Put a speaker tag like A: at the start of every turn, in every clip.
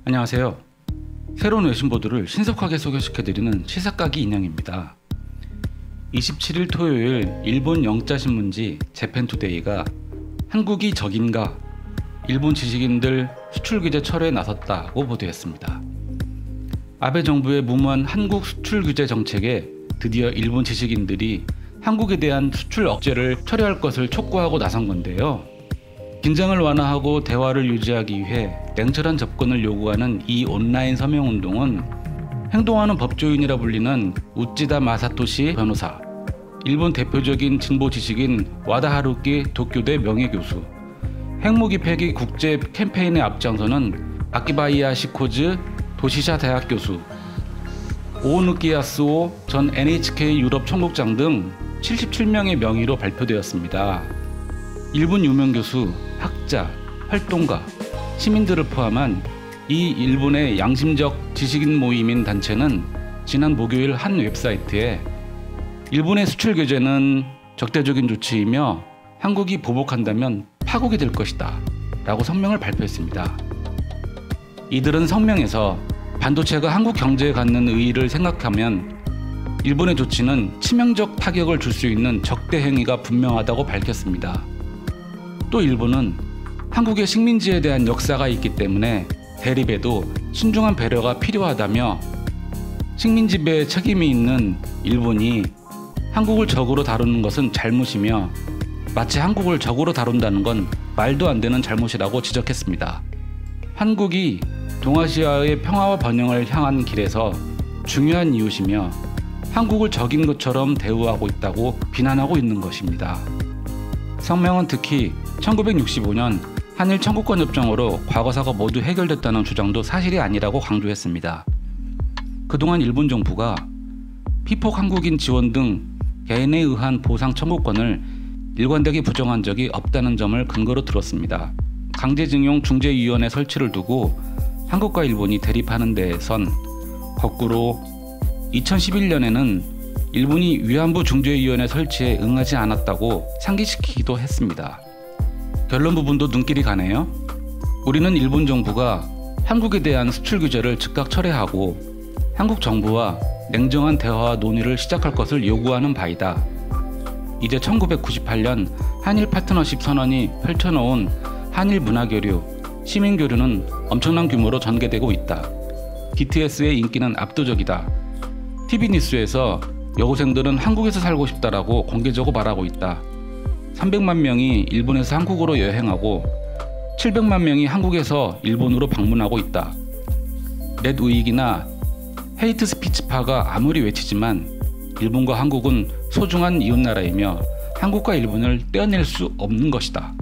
A: 안녕하세요. 새로운 외신 보도를 신속하게 소개시켜드리는 시사까기 인형입니다. 27일 토요일 일본 영자신문지 재팬투데이가 한국이 적인가? 일본 지식인들 수출 규제 철회에 나섰다고 보도했습니다. 아베 정부의 무모한 한국 수출 규제 정책에 드디어 일본 지식인들이 한국에 대한 수출 억제를 철회할 것을 촉구하고 나선 건데요. 긴장을 완화하고 대화를 유지하기 위해 냉철한 접근을 요구하는 이 온라인 서명운동은 행동하는 법조인이라 불리는 우찌다 마사토시 변호사, 일본 대표적인 진보 지식인 와다 하루키 도쿄대 명예교수, 핵무기 폐기 국제 캠페인에 앞장서는 아키바이야 시코즈 도시샤 대학 교수, 오누키 야스오 전 NHK 유럽 총국장 등 77명의 명의로 발표되었습니다. 일본 유명 교수, 학자, 활동가, 시민들을 포함한 이 일본의 양심적 지식인 모임인 단체는 지난 목요일 한 웹사이트에 일본의 수출 규제는 적대적인 조치이며 한국이 보복한다면 파국이 될 것이다 라고 성명을 발표했습니다. 이들은 성명에서 반도체가 한국 경제에 갖는 의의를 생각하면 일본의 조치는 치명적 타격을 줄 수 있는 적대 행위가 분명하다고 밝혔습니다. 또 일본은 한국의 식민지에 대한 역사가 있기 때문에 대립에도 신중한 배려가 필요하다며 식민지배에 책임이 있는 일본이 한국을 적으로 다루는 것은 잘못이며 마치 한국을 적으로 다룬다는 건 말도 안 되는 잘못이라고 지적했습니다. 한국이 동아시아의 평화와 번영을 향한 길에서 중요한 이웃이며 한국을 적인 것처럼 대우하고 있다고 비난하고 있는 것입니다. 성명은 특히 1965년 한일 청구권 협정으로 과거사가 모두 해결됐다는 주장도 사실이 아니라고 강조했습니다. 그동안 일본 정부가 피폭 한국인 지원 등 개인에 의한 보상 청구권을 일관되게 부정한 적이 없다는 점을 근거로 들었습니다. 강제징용 중재위원회 설치를 두고 한국과 일본이 대립하는 데에선 거꾸로 2011년에는 일본이 위안부 중재위원회 설치에 응하지 않았다고 상기시키기도 했습니다. 결론 부분도 눈길이 가네요. 우리는 일본 정부가 한국에 대한 수출 규제를 즉각 철회하고 한국 정부와 냉정한 대화와 논의를 시작할 것을 요구하는 바이다. 이제 1998년 한일 파트너십 선언이 펼쳐놓은 한일 문화교류, 시민교류는 엄청난 규모로 전개되고 있다. BTS의 인기는 압도적이다. TV뉴스에서 여고생들은 한국에서 살고 싶다라고 공개적으로 말하고 있다. 300만 명이 일본에서 한국으로 여행하고 700만 명이 한국에서 일본으로 방문하고 있다. 넷 우익이나 헤이트 스피치파가 아무리 외치지만 일본과 한국은 소중한 이웃나라이며 한국과 일본을 떼어낼 수 없는 것이다.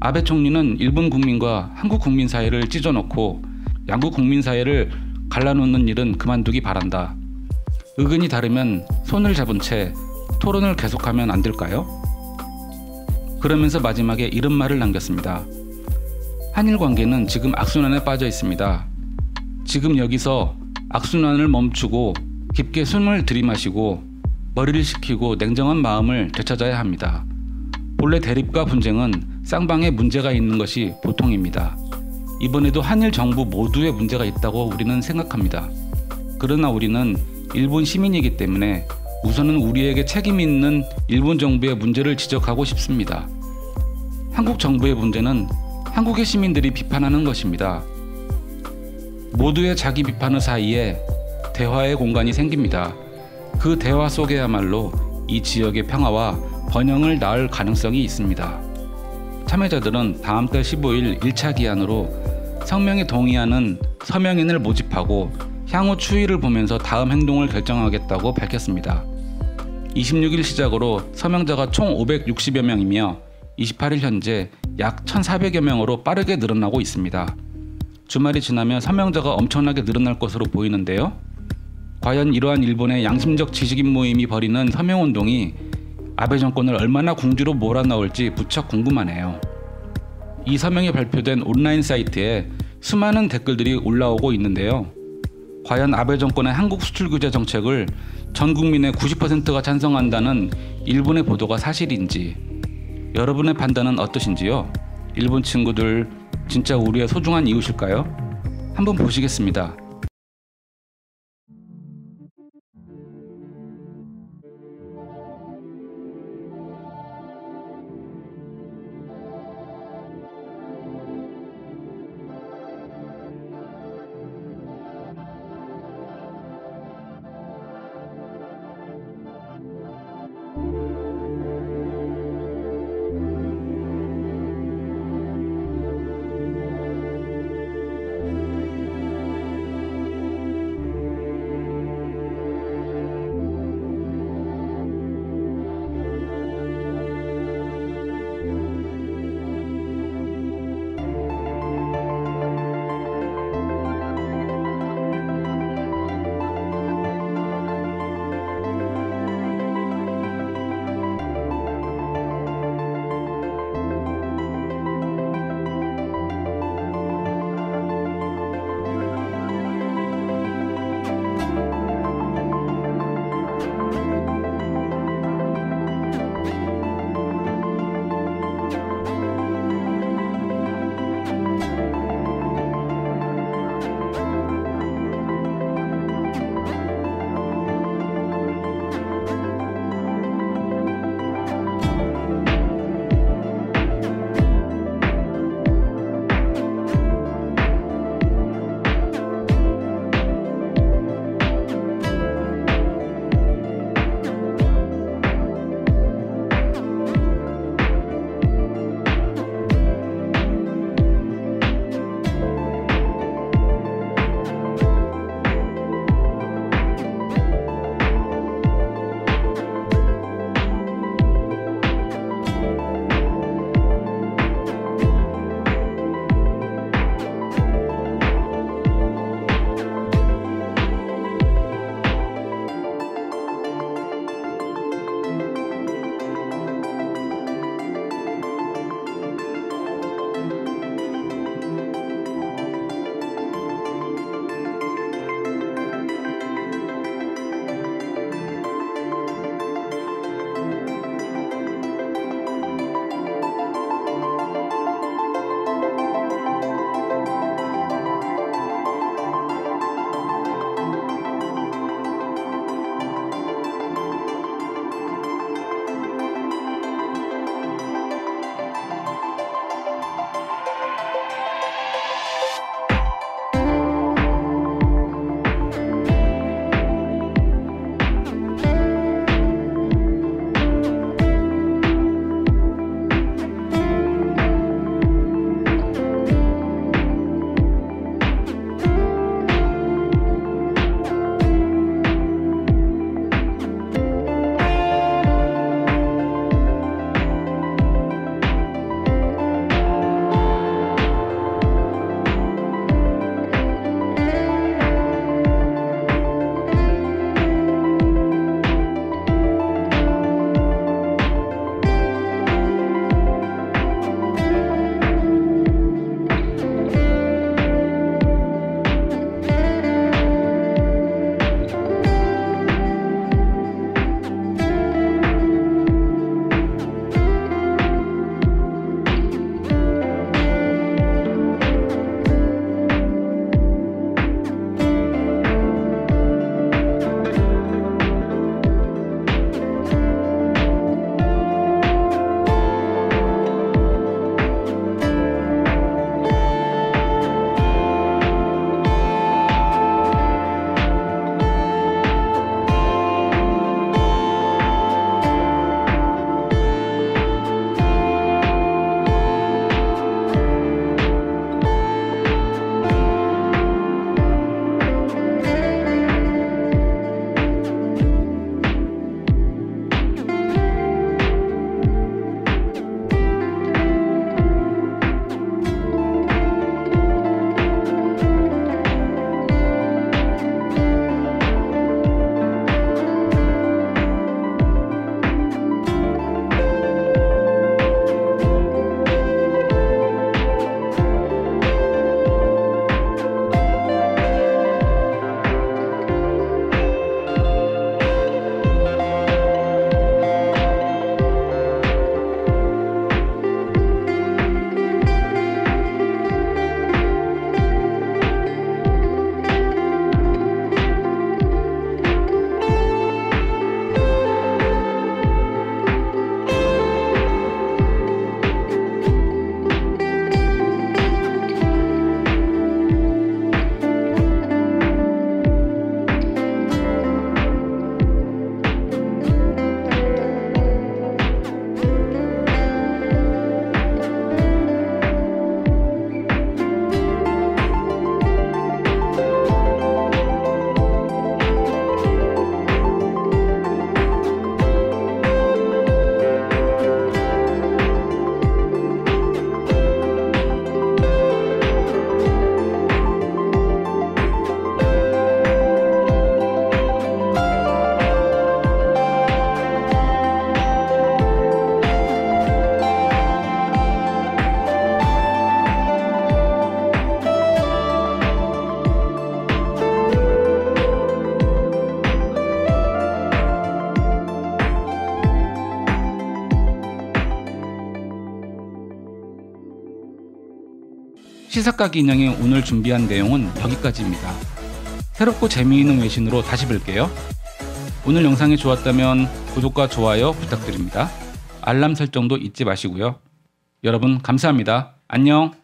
A: 아베 총리는 일본 국민과 한국 국민 사이를 찢어놓고 양국 국민 사이를 갈라놓는 일은 그만두기 바란다. 의견이 다르면 손을 잡은 채 토론을 계속하면 안 될까요? 그러면서 마지막에 이런 말을 남겼습니다. 한일 관계는 지금 악순환에 빠져 있습니다. 지금 여기서 악순환을 멈추고 깊게 숨을 들이마시고 머리를 식히고 냉정한 마음을 되찾아야 합니다. 본래 대립과 분쟁은 쌍방에 문제가 있는 것이 보통입니다. 이번에도 한일 정부 모두에 문제가 있다고 우리는 생각합니다. 그러나 우리는 일본 시민이기 때문에 우선은 우리에게 책임 있는 일본 정부의 문제를 지적하고 싶습니다. 한국 정부의 문제는 한국의 시민들이 비판하는 것입니다. 모두의 자기 비판의 사이에 대화의 공간이 생깁니다. 그 대화 속에야말로 이 지역의 평화와 번영을 낳을 가능성이 있습니다. 참여자들은 다음 달 15일 1차 기한으로 성명에 동의하는 서명인을 모집하고 향후 추이를 보면서 다음 행동을 결정하겠다고 밝혔습니다. 26일 시작으로 서명자가 총 560여 명이며 28일 현재 약 1,400여 명으로 빠르게 늘어나고 있습니다. 주말이 지나면 서명자가 엄청나게 늘어날 것으로 보이는데요. 과연 이러한 일본의 양심적 지식인 모임이 벌이는 서명운동이 아베 정권을 얼마나 궁지로 몰아넣을지 무척 궁금하네요. 이 서명이 발표된 온라인 사이트에 수많은 댓글들이 올라오고 있는데요. 과연 아베 정권의 한국 수출 규제 정책을 전 국민의 90%가 찬성한다는 일본의 보도가 사실인지 여러분의 판단은 어떠신지요? 일본 친구들 진짜 우리의 소중한 이웃일까요? 한번 보시겠습니다. 시사까기 인형의 오늘 준비한 내용은 여기까지입니다. 새롭고 재미있는 외신으로 다시 뵐게요. 오늘 영상이 좋았다면 구독과 좋아요 부탁드립니다. 알람 설정도 잊지 마시고요. 여러분 감사합니다. 안녕.